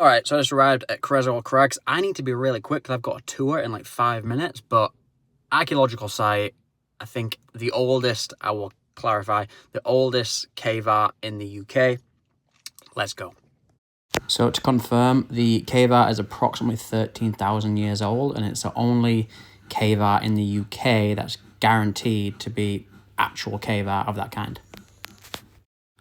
Alright, so I just arrived at Creswell Crags. I need to be really quick because I've got a tour in like 5 minutes, but archaeological site, I think the oldest, I will clarify, the oldest cave art in the UK. Let's go. So to confirm, the cave art is approximately 13,000 years old, and it's the only cave art in the UK that's guaranteed to be actual cave art of that kind.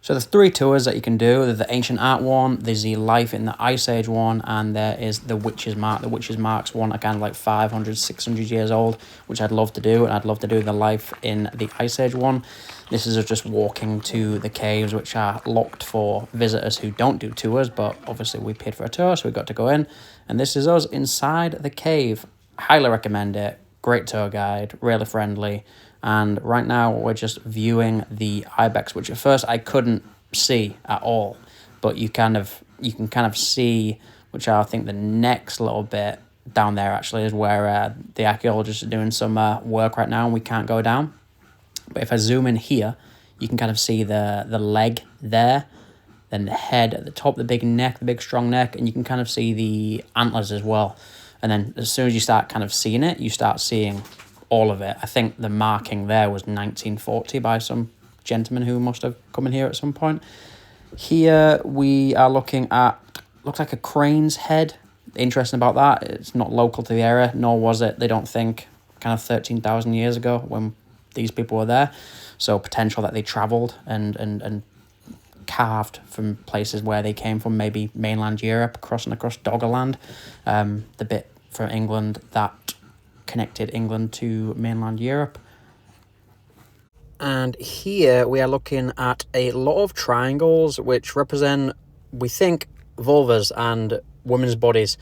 So there's 3 tours that you can do. There's the Ancient Art one, there's the Life in the Ice Age one, and there is the Witch's Mark. The Witch's Marks one are kind of like 500, 600 years old, which I'd love to do, and I'd love to do the Life in the Ice Age one. This is just walking to the caves, which are locked for visitors who don't do tours, but obviously we paid for a tour, so we got to go in. And this is us inside the cave. Highly recommend it. Great tour guide, really friendly. And right now we're just viewing the ibex, which at first I couldn't see at all, but you can kind of see, which I think the next little bit down there actually is where the archaeologists are doing some work right now, and we can't go down. But if I zoom in here, you can kind of see the leg there, then the head at the top, the big neck, the big strong neck, and you can kind of see the antlers as well. And then as soon as you start kind of seeing it, you start seeing all of it. I think the marking there was 1940 by some gentleman who must have come in here at some point. Here we are looking at, looks like a crane's head. Interesting about that, it's not local to the area, nor was it, they don't think, kind of 13,000 years ago when these people were there. So potential that they travelled and carved from places where they came from, maybe mainland Europe, crossing across Doggerland, the bit from England that connected England to mainland Europe. And here we are looking at a lot of triangles which represent, we think, vulvas and women's bodies.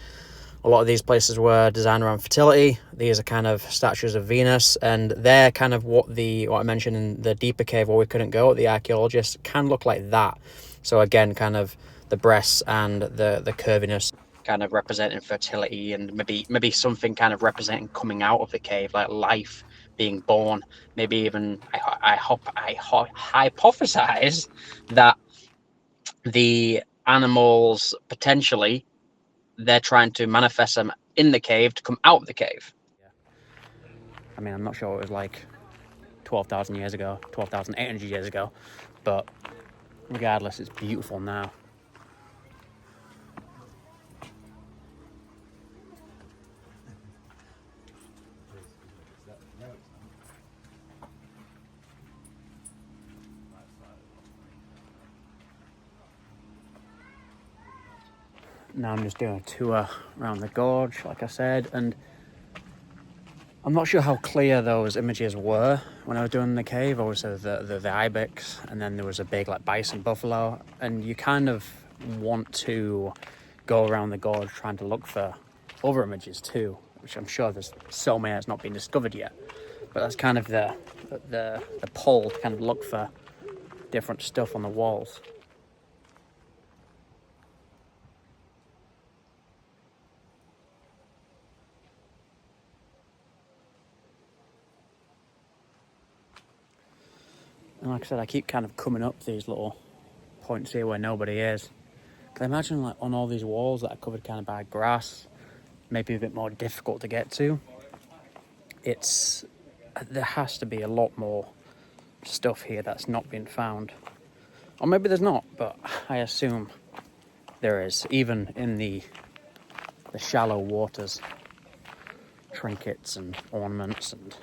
A lot of these places were designed around fertility. These are kind of statues of Venus, and they're kind of what I mentioned in the deeper cave where we couldn't go, the archaeologists, can look like that. So again, kind of the breasts and the curviness kind of representing fertility, and maybe something kind of representing coming out of the cave, like life being born. Maybe even I hypothesize that the animals potentially, they're trying to manifest them in the cave to come out of the cave. I mean, I'm not sure what it was like 12,000 years ago, 12,800 years ago, but regardless, it's beautiful now. Now I'm just doing a tour around the gorge, like I said, and I'm not sure how clear those images were when I was doing the cave. Obviously the ibex, and then there was a big like bison buffalo, and you kind of want to go around the gorge trying to look for other images too, which I'm sure there's so many that's not been discovered yet. But that's kind of the pull to kind of look for different stuff on the walls. And like I said, I keep kind of coming up these little points here where nobody is. Can I imagine like on all these walls that are covered kind of by grass, maybe a bit more difficult to get to. There has to be a lot more stuff here that's not been found. Or maybe there's not, but I assume there is, even in the shallow waters. Trinkets and ornaments and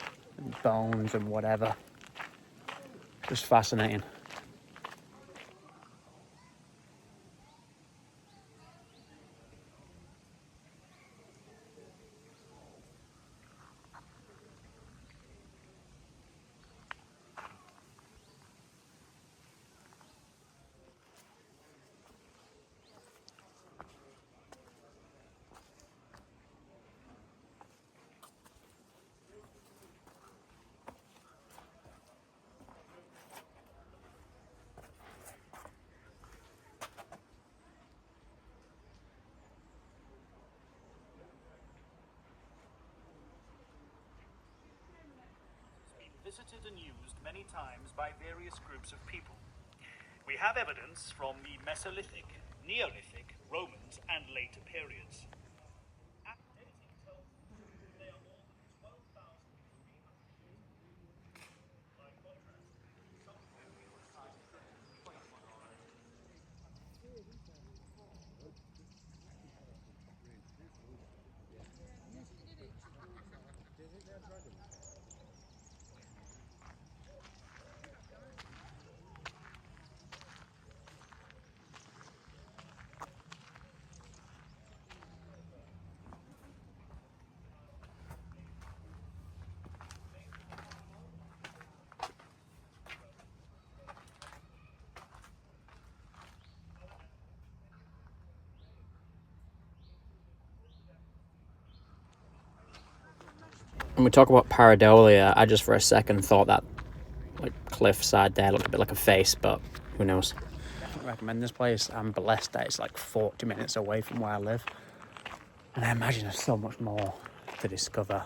bones and whatever. Just fascinating. Visited and used many times by various groups of people. We have evidence from the Mesolithic, Neolithic, Romans, ancient and later periods. At dating tells they are more than 12,300 years old. By contrast, some periods When we talk about pareidolia, I just for a second thought that like cliffside there looked a bit like a face, but who knows. Definitely recommend this place. I'm blessed that it's like 40 minutes away from where I live. And I imagine there's so much more to discover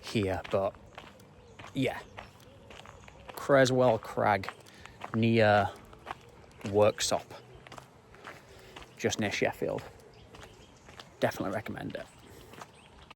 here, but yeah. Creswell Crag near Worksop, just near Sheffield. Definitely recommend it.